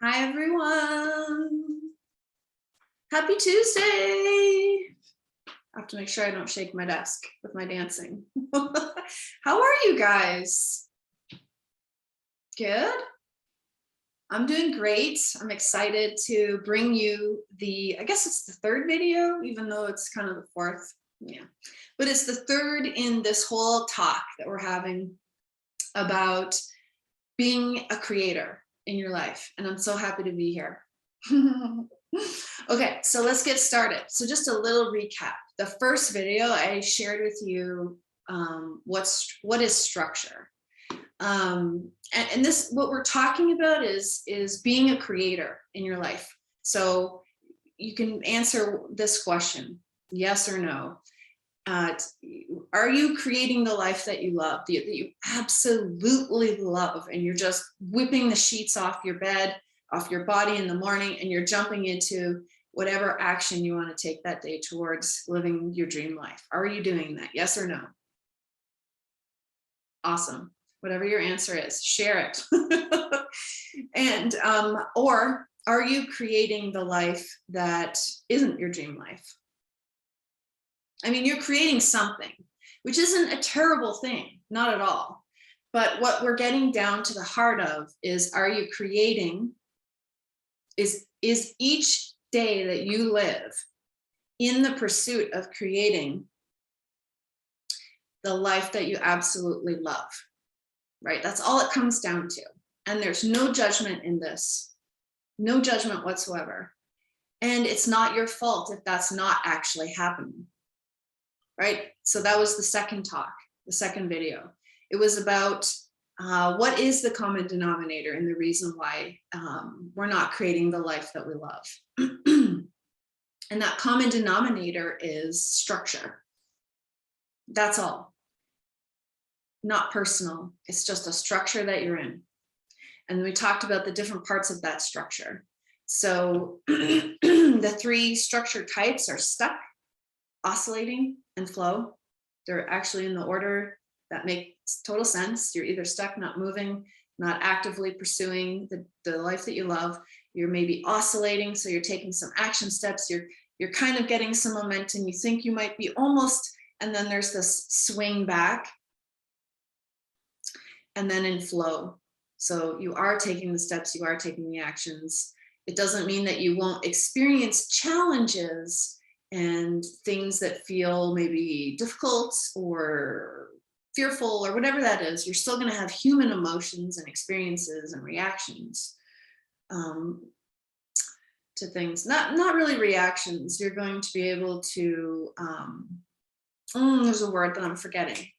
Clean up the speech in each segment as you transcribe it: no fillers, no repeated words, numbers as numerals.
Hi, everyone. Happy Tuesday. I have to make sure I don't shake my desk with my dancing. How are you guys? Good? I'm doing great. I'm excited to bring you I guess it's the third video, even though it's kind of the fourth. Yeah, but it's the third in this whole talk that we're having about being a creator in your life. And I'm so happy to be here. Okay, so let's get started. So just a little recap. The first video I shared with you what is structure. And this, what we're talking about is being a creator in your life. So you can answer this question, yes or no. Are you creating the life that you love, that you absolutely love, and you're just whipping the sheets off your bed, off your body in the morning, and you're jumping into whatever action you want to take that day towards living your dream life? Are you doing that? Yes or no? Awesome. Whatever your answer is, share it. And or are you creating the life that isn't your dream life? I mean, you're creating something, which isn't a terrible thing, not at all. But what we're getting down to the heart of is, are you creating, is each day that you live in the pursuit of creating the life that you absolutely love, right? That's all it comes down to. And there's no judgment in this, no judgment whatsoever. And it's not your fault if that's not actually happening. Right? So that was the second talk, the second video. It was about what is the common denominator and the reason why we're not creating the life that we love. And that common denominator is structure. That's all. Not personal. It's just a structure that you're in. And we talked about the different parts of that structure. So the three structure types are stuck, oscillating, and flow. They're actually in the order that makes total sense. You're either stuck, not moving, not actively pursuing the life that you love. You're maybe oscillating, so you're taking some action steps. You're kind of getting some momentum. You think you might be almost, and then there's this swing back. And then in flow. So you are taking the steps, you are taking the actions. It doesn't mean that you won't experience challenges and things that feel maybe difficult or fearful or whatever that is. You're still going to have human emotions and experiences and reactions to things. Not really reactions. You're going to be able to, there's a word that I'm forgetting.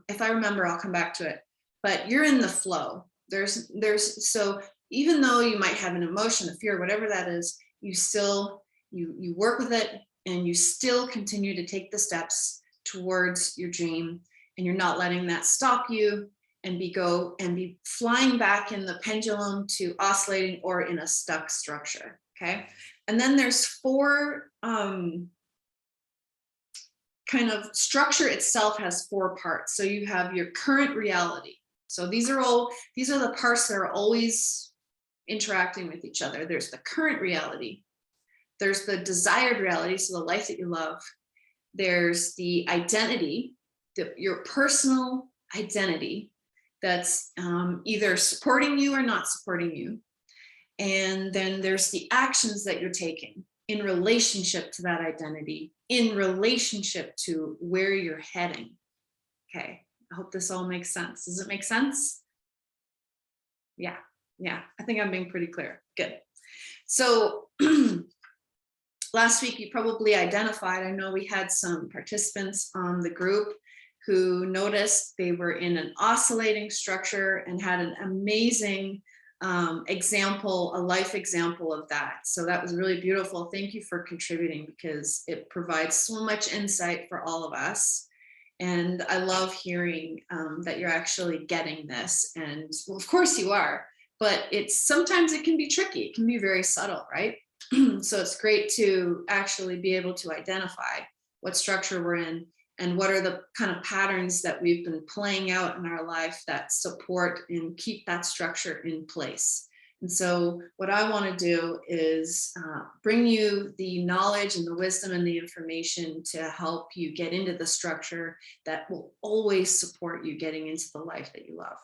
If I remember, I'll come back to it. But you're in the flow. So even though you might have an emotion, a fear, whatever that is, you still, you work with it, and you still continue to take the steps towards your dream, and you're not letting that stop you and be flying back in the pendulum to oscillating or in a stuck structure. Okay. And then there's four kind of structure itself has four parts. So you have your current reality. So these are the parts that are always interacting with each other. There's the current reality. There's the desired reality, so the life that you love. There's the identity, your personal identity that's either supporting you or not supporting you. And then there's the actions that you're taking in relationship to that identity, in relationship to where you're heading. Okay, I hope this all makes sense. Does it make sense? Yeah, I think I'm being pretty clear. Good. So last week, you probably identified, I know we had some participants on the group who noticed they were in an oscillating structure and had an amazing example, a life example of that. So that was really beautiful. Thank you for contributing, because it provides so much insight for all of us. And I love hearing that you're actually getting this. And well, of course you are, but sometimes it can be tricky. It can be very subtle, right? So it's great to actually be able to identify what structure we're in and what are the kind of patterns that we've been playing out in our life that support and keep that structure in place. And so what I want to do is bring you the knowledge and the wisdom and the information to help you get into the structure that will always support you getting into the life that you love.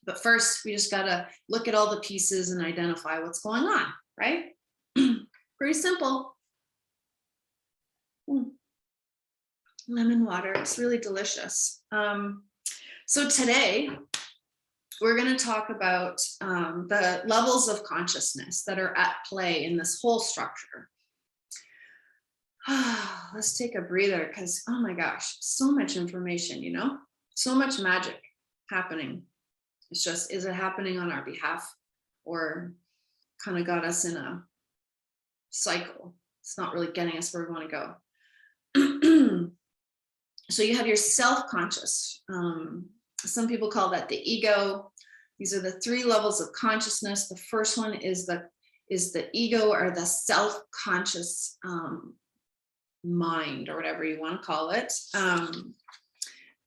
But first, we just got to look at all the pieces and identify what's going on, right? Pretty simple. Lemon water, it's really delicious. So today, we're going to talk about the levels of consciousness that are at play in this whole structure. Let's take a breather because, oh my gosh, so much information, so much magic happening. It's just, is it happening on our behalf or kind of got us in a cycle? It's not really getting us where we want to go. So you have your self-conscious. Some people call that the ego. These are the 3 levels of consciousness. The first one is the ego, or the self-conscious mind, or whatever you want to call it.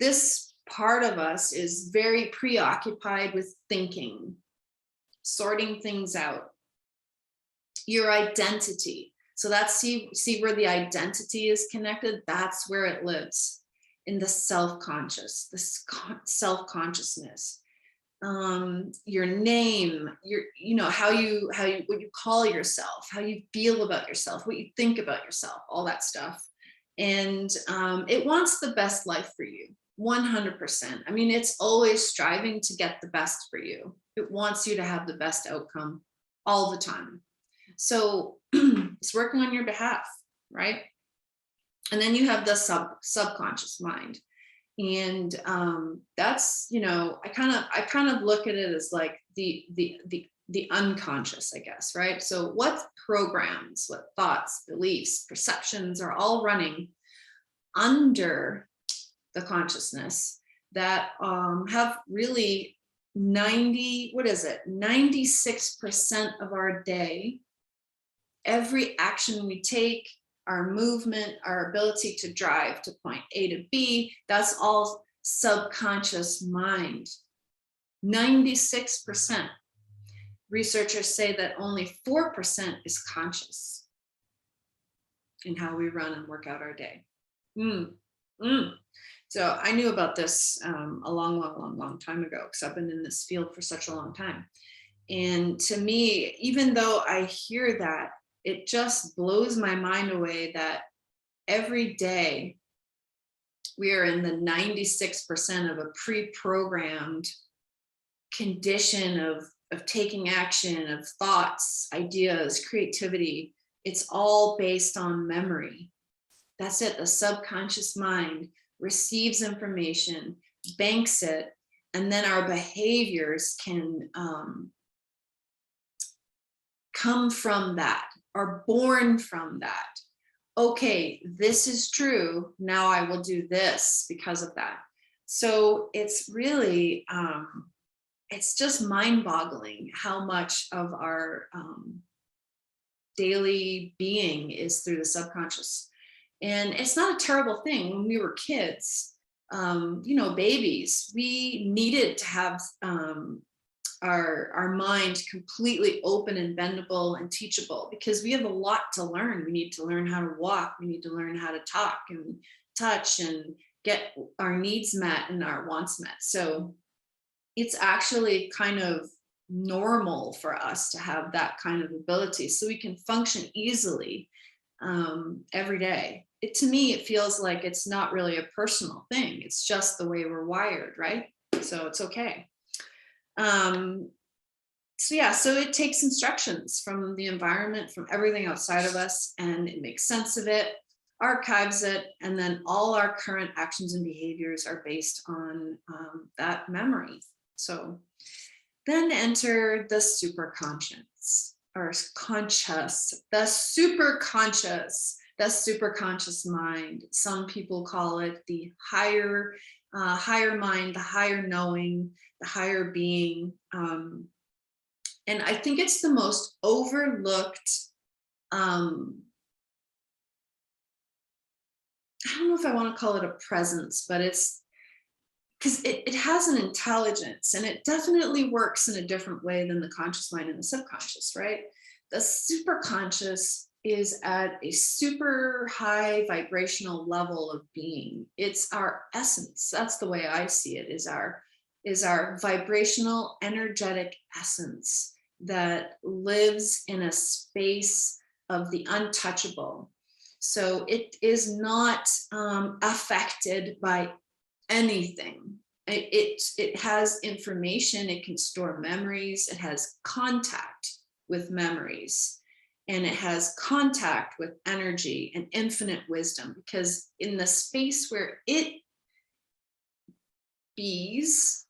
This part of us is very preoccupied with thinking, sorting things out. Your identity. So that's, see where the identity is connected? That's where it lives, in the self-conscious, this self-consciousness. Your name, how you what you call yourself, how you feel about yourself, what you think about yourself, all that stuff. And it wants the best life for you, 100%. I mean, it's always striving to get the best for you. It wants you to have the best outcome all the time. So it's working on your behalf, right? And then you have the subconscious mind. And that's, I kind of look at it as like the unconscious, I guess, right? So what programs, what thoughts, beliefs, perceptions are all running under the consciousness that have really 96% of our day, every action we take, our movement, our ability to drive to point A to B, that's all subconscious mind. 96%. Researchers say that only 4% is conscious in how we run and work out our day. So I knew about this a long time ago, because I've been in this field for such a long time. And to me, even though I hear that, it just blows my mind away that every day we are in the 96% of a pre-programmed condition of taking action, of thoughts, ideas, creativity. It's all based on memory. That's it. The subconscious mind receives information, banks it, and then our behaviors can come from that, are born from that. Okay, this is true. Now I will do this because of that. So it's really, it's just mind-boggling how much of our daily being is through the subconscious. And it's not a terrible thing. When we were kids, babies, we needed to have our mind completely open and bendable and teachable, because we have a lot to learn. We need to learn how to walk. We need to learn how to talk and touch and get our needs met and our wants met. So it's actually kind of normal for us to have that kind of ability, so we can function easily every day. To me, it feels like it's not really a personal thing. It's just the way we're wired, right? So it's okay. So it takes instructions from the environment, from everything outside of us, and it makes sense of it, archives it, and then all our current actions and behaviors are based on that memory. So then enter the superconscious, or conscious, the superconscious mind. Some people call it the higher mind, the higher knowing, the higher being. And I think it's the most overlooked, I don't know if I want to call it a presence, but it's because it has an intelligence, and it definitely works in a different way than the conscious mind and the subconscious, right? The superconscious is at a super high vibrational level of being. It's our essence. That's the way I see it, is our vibrational energetic essence that lives in a space of the untouchable. So it is not affected by anything. It has information, it can store memories, it has contact with memories, and it has contact with energy and infinite wisdom, because in the space where it bees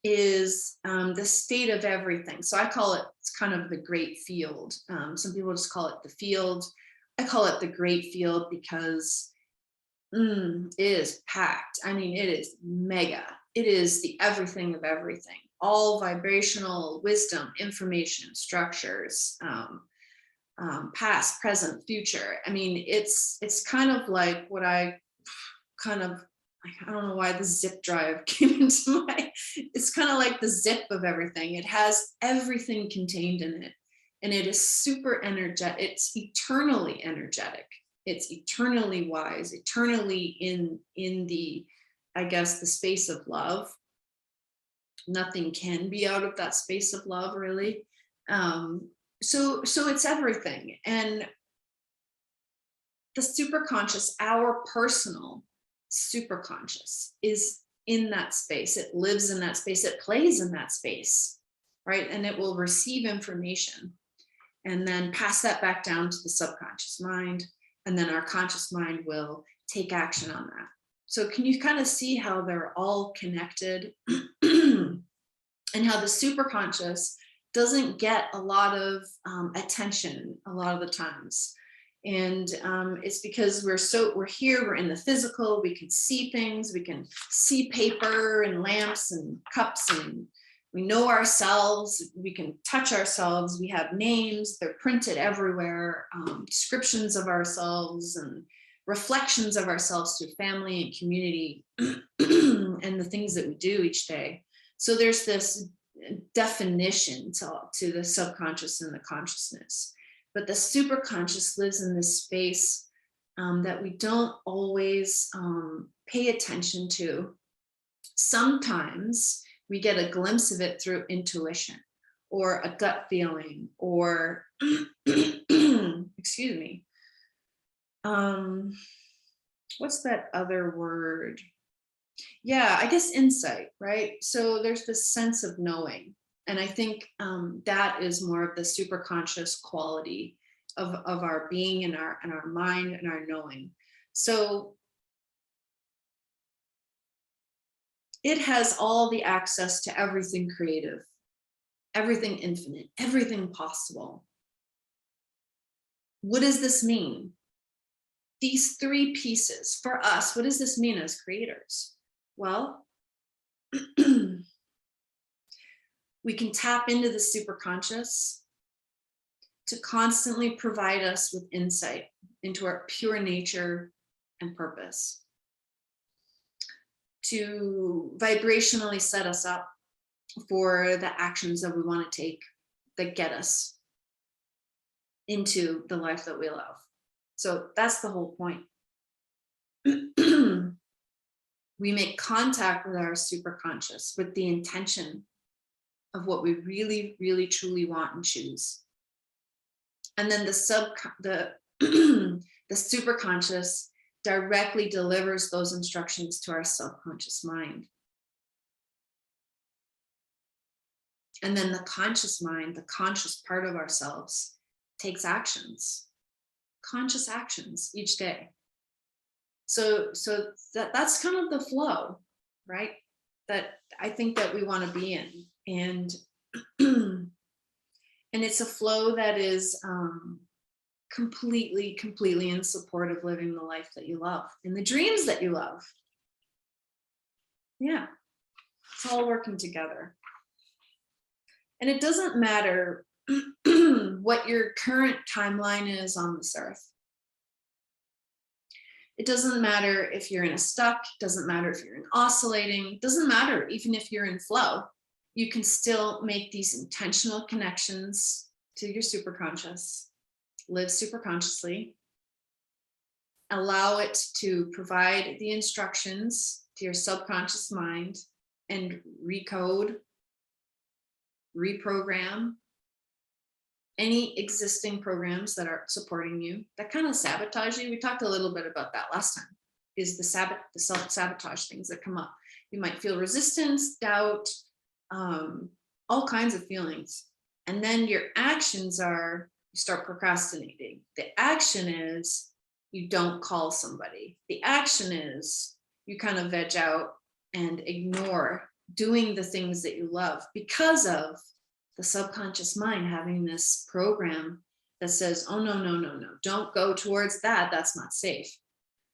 is the state of everything. So I call it, it's kind of the great field. Some people just call it the field. I call it the great field because it is packed. I mean, it is mega. It is the everything of everything, all vibrational wisdom, information, structures, past, present, future. I mean, it's kind of like what I don't know why the zip drive came into my, it's kind of like the zip of everything. It has everything contained in it. And it is super energetic. It's eternally energetic. It's eternally wise, eternally in the, I guess, the space of love. Nothing can be out of that space of love, really. So it's everything. And the superconscious, our personal superconscious, is in that space. It lives in that space. It plays in that space, right? And it will receive information and then pass that back down to the subconscious mind. And then our conscious mind will take action on that. So can you kind of see how they're all connected and how the superconscious doesn't get a lot of attention a lot of the times. And it's because we're here, we're in the physical, we can see things, we can see paper and lamps and cups, and we know ourselves, we can touch ourselves, we have names, they're printed everywhere, descriptions of ourselves and reflections of ourselves through family and community and the things that we do each day. So there's this definition to the subconscious and the consciousness. But the superconscious lives in this space that we don't always pay attention to. Sometimes we get a glimpse of it through intuition or a gut feeling or, excuse me, what's that other word? Yeah, I guess insight, right? So there's this sense of knowing. And I think that is more of the superconscious quality of our being and our mind and our knowing. So it has all the access to everything creative, everything infinite, everything possible. What does this mean? These three pieces for us, what does this mean as creators? Well, we can tap into the superconscious to constantly provide us with insight into our pure nature and purpose, to vibrationally set us up for the actions that we want to take that get us into the life that we love. So that's the whole point. We make contact with our superconscious with the intention of what we really, really, truly want and choose. And then the superconscious directly delivers those instructions to our subconscious mind. And then the conscious mind, the conscious part of ourselves, takes actions, conscious actions each day. So that's kind of the flow, right? That I think that we want to be in. And it's a flow that is completely in support of living the life that you love and the dreams that you love. Yeah, it's all working together. And it doesn't matter what your current timeline is on this earth. It doesn't matter if you're in a stuck, doesn't matter if you're in oscillating, doesn't matter even if you're in flow. You can still make these intentional connections to your superconscious, live superconsciously, allow it to provide the instructions to your subconscious mind and recode, reprogram any existing programs that are supporting you that kind of sabotage you. We talked a little bit about that last time, is the self-sabotage things that come up. You might feel resistance, doubt, all kinds of feelings. And then your actions are, you start procrastinating. The action is you don't call somebody. The action is you kind of veg out and ignore doing the things that you love because of the subconscious mind having this program that says, oh, no, no, no, no, don't go towards that. That's not safe.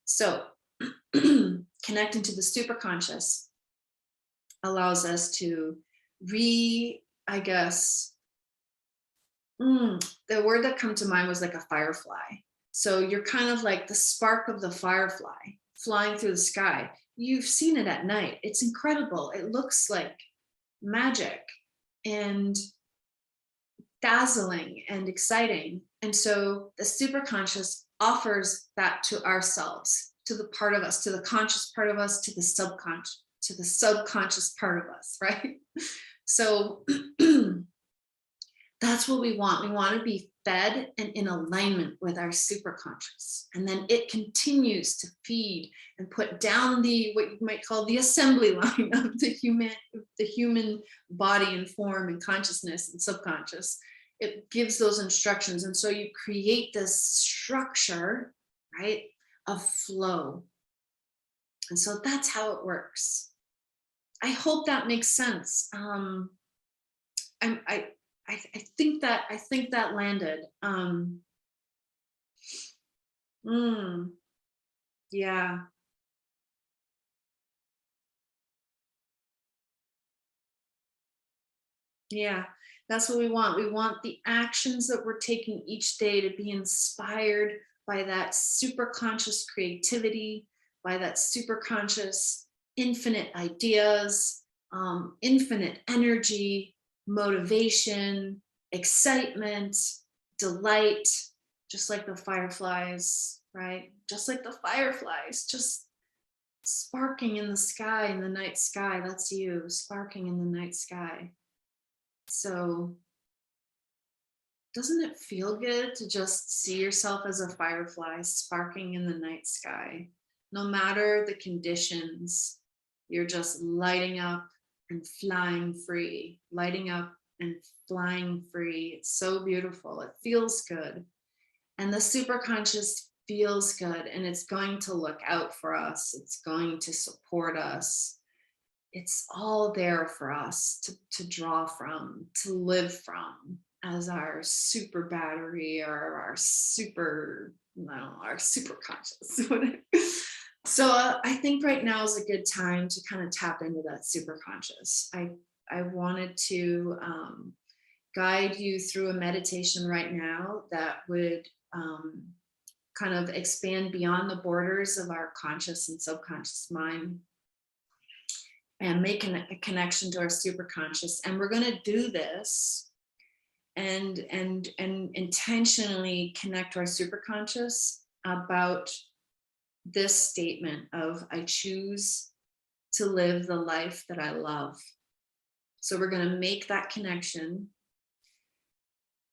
So connecting to the superconscious allows us to I guess, the word that come to mind was like a firefly. So you're kind of like the spark of the firefly flying through the sky. You've seen it at night. It's incredible. It looks like magic and dazzling and exciting. And so the superconscious offers that to ourselves, to the part of us, to the conscious part of us, to the subconscious part of us, right? So that's what we want. We want to be fed and in alignment with our superconscious. And then it continues to feed and put down what you might call the assembly line of the human body and form and consciousness and subconscious. It gives those instructions. And so you create this structure, right, of flow. And so that's how it works. I hope that makes sense. I think that landed. Yeah. Yeah, that's what we want. We want the actions that we're taking each day to be inspired by that super conscious creativity, by that super conscious infinite ideas, infinite energy, motivation, excitement, delight, just like the fireflies, right? Just like the fireflies, just sparking in the sky, in the night sky. That's you, sparking in the night sky. So doesn't it feel good to just see yourself as a firefly sparking in the night sky? No matter the conditions, you're just lighting up and flying free, lighting up and flying free. It's so beautiful. It feels good. And the superconscious feels good, and it's going to look out for us. It's going to support us. It's all there for us to draw from, to live from as our super battery or our super, our super conscious. So I think right now is a good time to kind of tap into that super conscious. I wanted to guide you through a meditation right now that would kind of expand beyond the borders of our conscious and subconscious mind and make a connection to our superconscious. And we're going to do this and intentionally connect to our superconscious about this statement of, I choose to live the life that I love. So we're going to make that connection,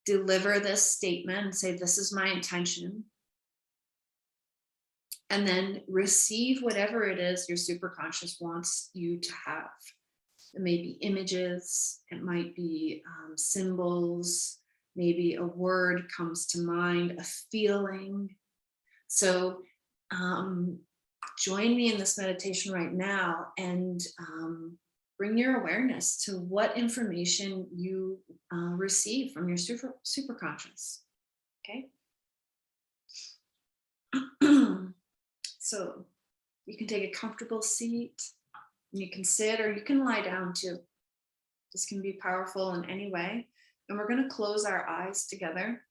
deliver this statement and say, this is my intention. And then receive whatever it is your superconscious wants you to have. It may be images, it might be symbols, maybe a word comes to mind, a feeling. So join me in this meditation right now and bring your awareness to what information you receive from your superconscious. Okay. So you can take a comfortable seat, and you can sit or you can lie down too. This can be powerful in any way. And we're going to close our eyes together.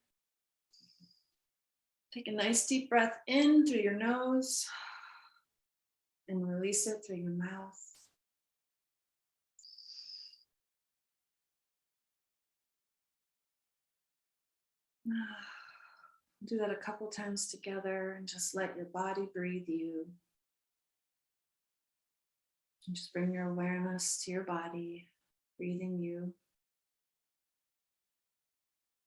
Take a nice deep breath in through your nose and release it through your mouth. Do that a couple times together and just let your body breathe you. And just bring your awareness to your body, breathing you,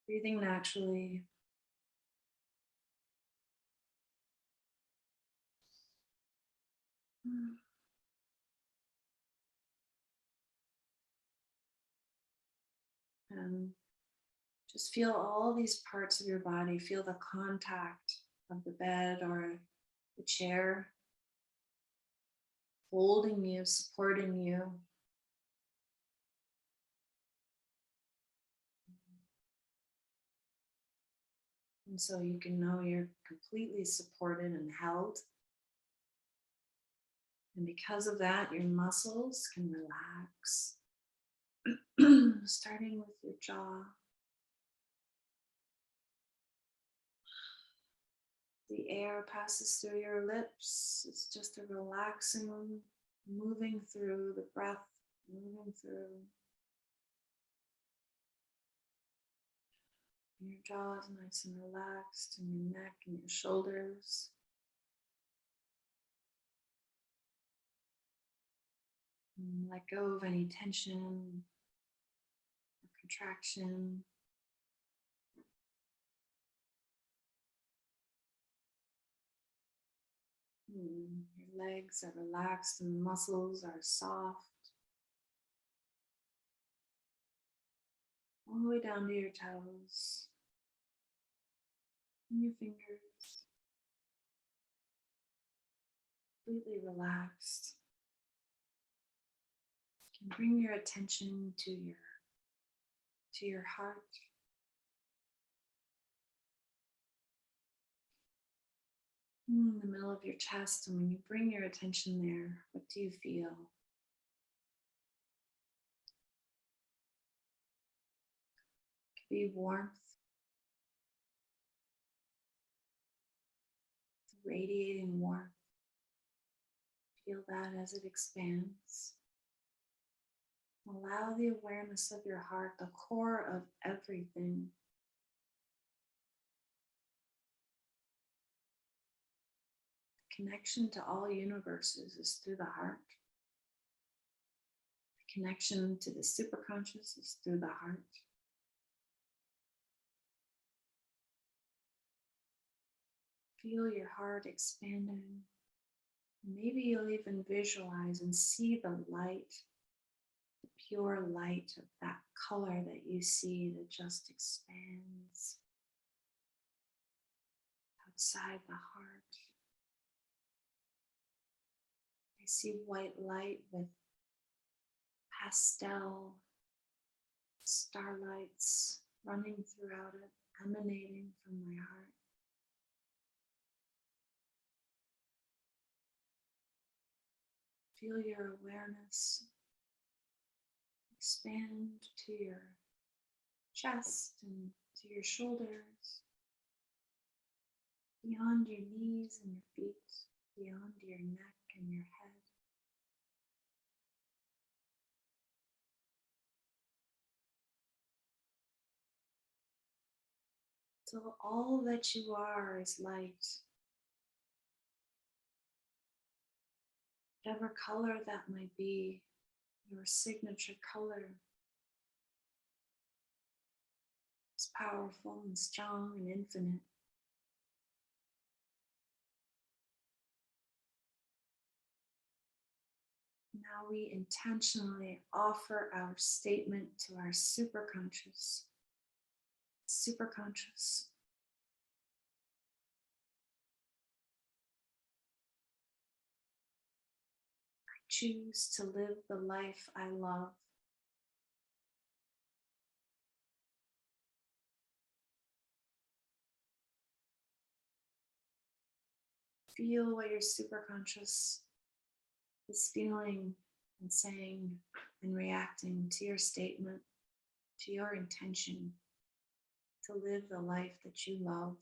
breathing naturally. And just feel all these parts of your body, feel the contact of the bed or the chair, holding you, supporting you. And so you can know you're completely supported and held. And because of that, your muscles can relax, starting with your jaw. The air passes through your lips. It's just a relaxing, moving through the breath, moving through. Your jaw is nice and relaxed, and your neck and your shoulders. And let go of any tension or contraction. Your legs are relaxed and the muscles are soft. All the way down to your toes and your fingers. Completely relaxed. You can bring your attention to your heart. In the middle of your chest, and when you bring your attention there, what do you feel? It could be warmth, radiating warmth. Feel that as it expands. Allow the awareness of your heart, the core of everything. Connection to all universes is through the heart. The connection to the superconscious is through the heart. Feel your heart expanding. Maybe you'll even visualize and see the light, the pure light of that color that you see that just expands outside the heart. I see white light with pastel starlights running throughout it, emanating from my heart. Feel your awareness expand to your chest and to your shoulders, beyond your knees and your feet, beyond your neck and your head. So all that you are is light. Whatever color that might be, your signature color is powerful and strong and infinite. Now we intentionally offer our statement to our superconscious. Superconscious. I choose to live the life I love. Feel what your superconscious is feeling and saying and reacting to your statement, to your intention to live the life that you love.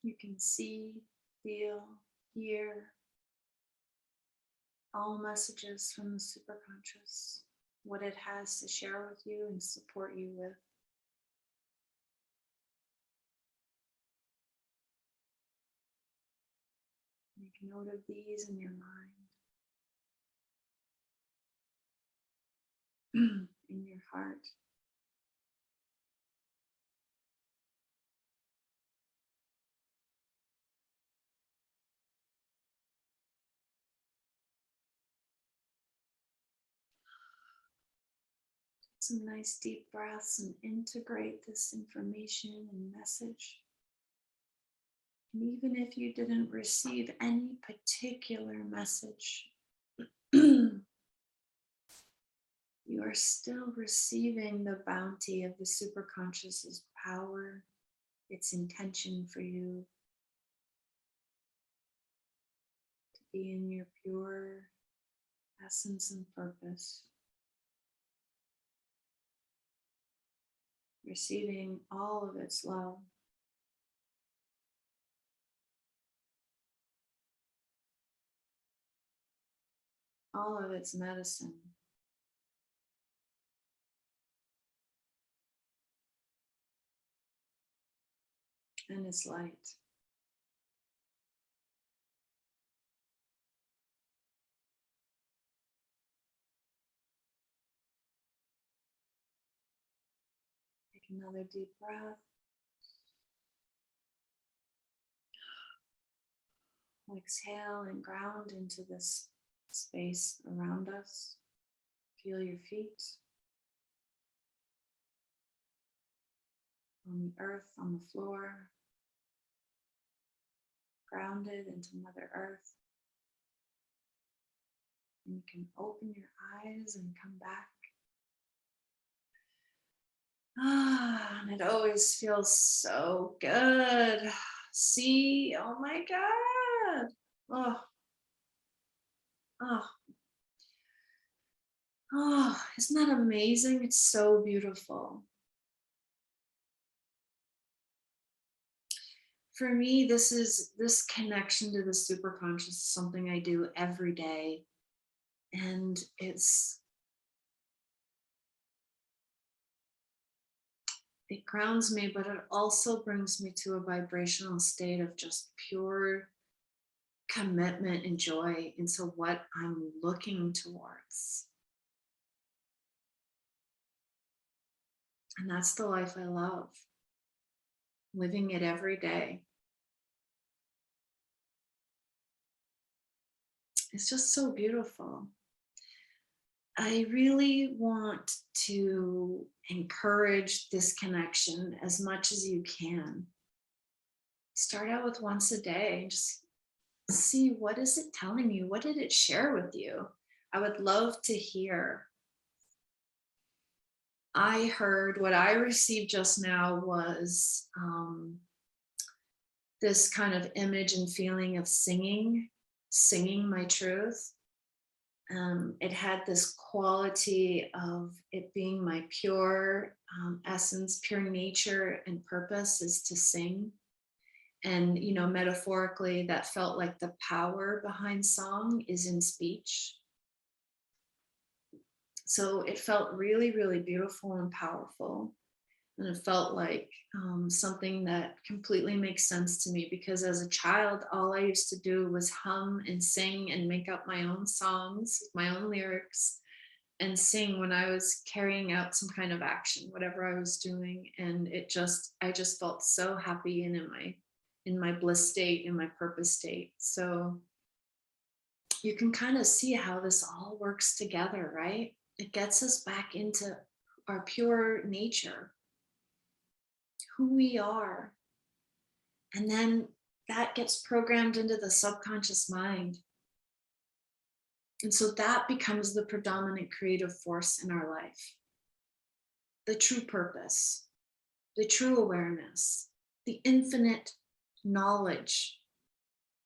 You can see, feel, hear all messages from the superconscious, what it has to share with you and support you with. Make note of these in your mind, in your heart. Some nice deep breaths and integrate this information and message. And even if you didn't receive any particular message, you are still receiving the bounty of the superconscious's power, its intention for you to be in your pure essence and purpose. Receiving all of its love. All of its medicine. And its light. Take another deep breath. Exhale and ground into this space around us. Feel your feet on the earth, on the floor, grounded into Mother Earth. And you can open your eyes and come back. And it always feels so good. See, oh my God. Oh, oh, oh, isn't that amazing? It's so beautiful. For me, this connection to the superconscious is something I do every day. And it grounds me, but it also brings me to a vibrational state of just pure commitment and joy into what I'm looking towards. And that's the life I love, living it every day. It's just so beautiful. I really want to encourage this connection as much as you can. Start out with once a day and just see, what is it telling you? What did it share with you? I would love to hear. I heard what I received just now was this kind of image and feeling of singing my truth. It had this quality of it being my pure essence, pure nature and purpose is to sing. And, metaphorically, that felt like the power behind song is in speech. So it felt really, really beautiful and powerful. And it felt like something that completely makes sense to me, because as a child, all I used to do was hum and sing and make up my own songs, my own lyrics, and sing when I was carrying out some kind of action, whatever I was doing. And I just felt so happy and in my bliss state, in my purpose state. So you can kind of see how this all works together, right? It gets us back into our pure nature, who we are. And then that gets programmed into the subconscious mind. And so that becomes the predominant creative force in our life. The true purpose, the true awareness, the infinite knowledge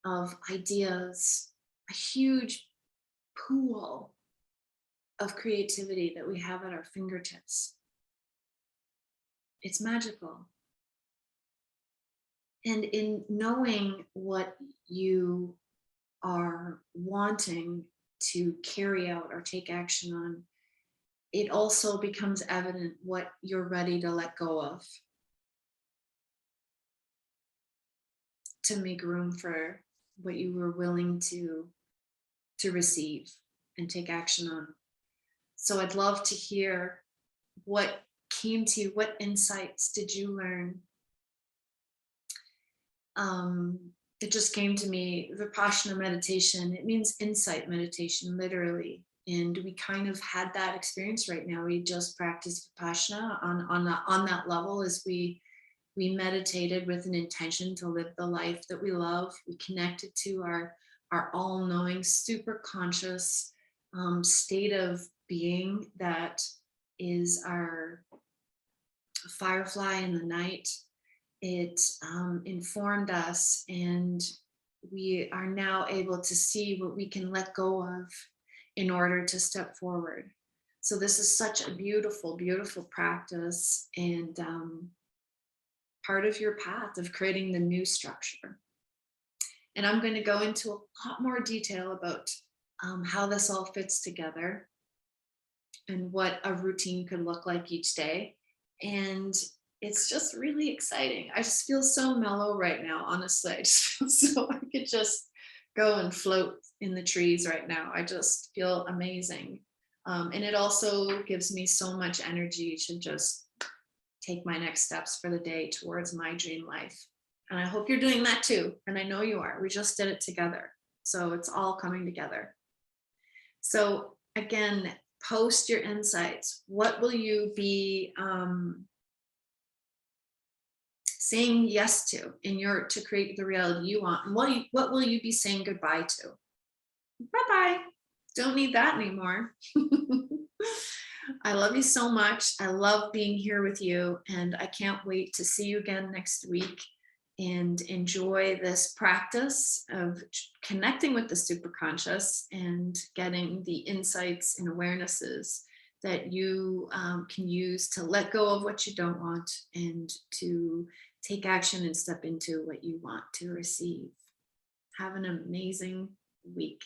of ideas, a huge pool of creativity that we have at our fingertips. It's magical. And in knowing what you are wanting to carry out or take action on, it also becomes evident what you're ready to let go of to make room for what you were willing to receive and take action on. So I'd love to hear what came to you, what insights did you learn? um, it just came to me, Vipassana meditation, it means insight meditation, literally. And we kind of had that experience right now. We just practiced Vipassana on that level as we meditated with an intention to live the life that we love. We connected to our all-knowing, super conscious state of being that is our firefly in the night. It informed us, and we are now able to see what we can let go of in order to step forward. So this is such a beautiful, beautiful practice, and part of your path of creating the new structure. And I'm going to go into a lot more detail about how this all fits together and what a routine could look like each day. And it's just really exciting. I just feel so mellow right now, honestly. I just feel so I could just go and float in the trees right now. I just feel amazing. And it also gives me so much energy to just take my next steps for the day towards my dream life. And I hope you're doing that too. And I know you are. We just did it together. So it's all coming together. So again, post your insights. What will you be saying yes to to create the reality you want? And what will you be saying goodbye to? Bye-bye. Don't need that anymore. I love you so much. I love being here with you, and I can't wait to see you again next week and enjoy this practice of connecting with the superconscious and getting the insights and awarenesses that you can use to let go of what you don't want and to take action and step into what you want to receive. Have an amazing week.